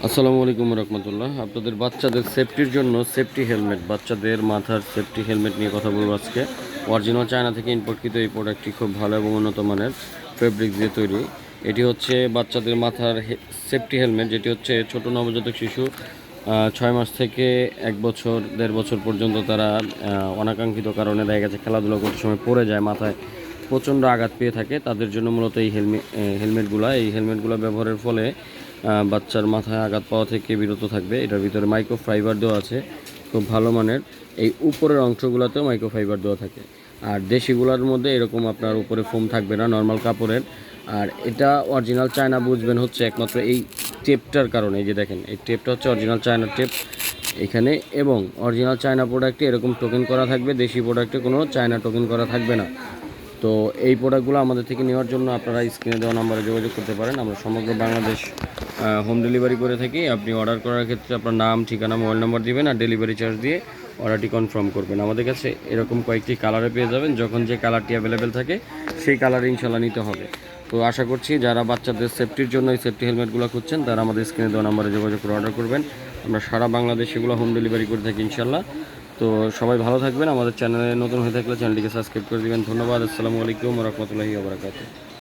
আসসালামু আলাইকুম রহমতুল্লাহ। আপনাদের বাচ্চাদের সেফটির জন্য সেফটি হেলমেট, বাচ্চাদের মাথার সেফটি হেলমেট নিয়ে কথা বলবো আজকে। অরিজিনাল চায়না থেকে ইম্পোর্টকৃত এই প্রোডাক্টটি খুব ভালো এবং উন্নত মানের ফেব্রিক দিয়ে তৈরি। এটি হচ্ছে বাচ্চাদের মাথার সেফটি হেলমেট, যেটি হচ্ছে ছোট নবজাতক শিশু 6 মাস থেকে 1 বছর 1.5 বছর পর্যন্ত তারা অনাকাঙ্ক্ষিত কারণে দেখা গেছে খেলাধুলা করতে সময় পড়ে যায়, মাথায় প্রচণ্ড আঘাত পেয়ে থাকে। তাদের জন্য মূলত এই হেলমেটগুলো ব্যবহারের ফলে বাচ্চার মাথায় আঘাত পাওয়া থেকে বিরত থাকবে। এটার ভিতরে মাইক্রো ফাইবার দেওয়া আছে, খুব ভালো মানের। এই উপরের অংশগুলোতেও মাইক্রো ফাইবার দেওয়া থাকে। আর দেশিগুলোর মধ্যে এরকম আপনার উপরে ফোম থাকবে না, নর্মাল কাপড়ের। আর এটা অরিজিনাল চায়না বুঝবেন হচ্ছে একমাত্র এই টেপটার কারণে। এই যে দেখেন, এই টেপটা হচ্ছে অরিজিনাল চায়না টেপ এখানে, এবং অরিজিনাল চায়না প্রোডাক্টে এরকম টোকেন করা থাকবে, দেশি প্রোডাক্টে কোনো চায়না টোকেন করা থাকবে না। তো এই প্রোডাক্টগুলো আমাদের থেকে নেওয়ার জন্য আপনারা স্ক্রিনে দেওয়া নাম্বারে যোগাযোগ করতে পারেন। আমরা সমগ্র বাংলাদেশ হোম ডেলিভারি করে থাকি। আপনি অর্ডার করার ক্ষেত্রে আপনার নাম, ঠিকানা, মোবাইল নাম্বার দিবেন আর ডেলিভারি চার্জ দিয়ে অর্ডারটি কনফার্ম করবেন। আমাদের কাছে এরকম কয়েকটি কালারে পেয়ে যাবেন, যখন যে কালারটি অ্যাভেলেবেল থাকে সেই কালারে ইনশাল্লাহ নিতে হবে। তো আশা করছি যারা বাচ্চাদের সেফটির জন্য এই সেফটি হেলমেটগুলো খুঁজছেন তারা আমাদের স্ক্রিনে দেওয়া নাম্বারে যোগাযোগ করে অর্ডার করবেন। আমরা সারা বাংলাদেশ এগুলো হোম ডেলিভারি করে থাকি ইনশাল্লাহ। তো সবাই ভালো থাকবেন। আমাদের চ্যানেলে নতুন হয়ে থাকলে চ্যানেলটিকে সাবস্ক্রাইব করে দিবেন। ধন্যবাদ। আসসালামু আলাইকুম রহমতুল্লাহি ওয়া বারাকাতুহু।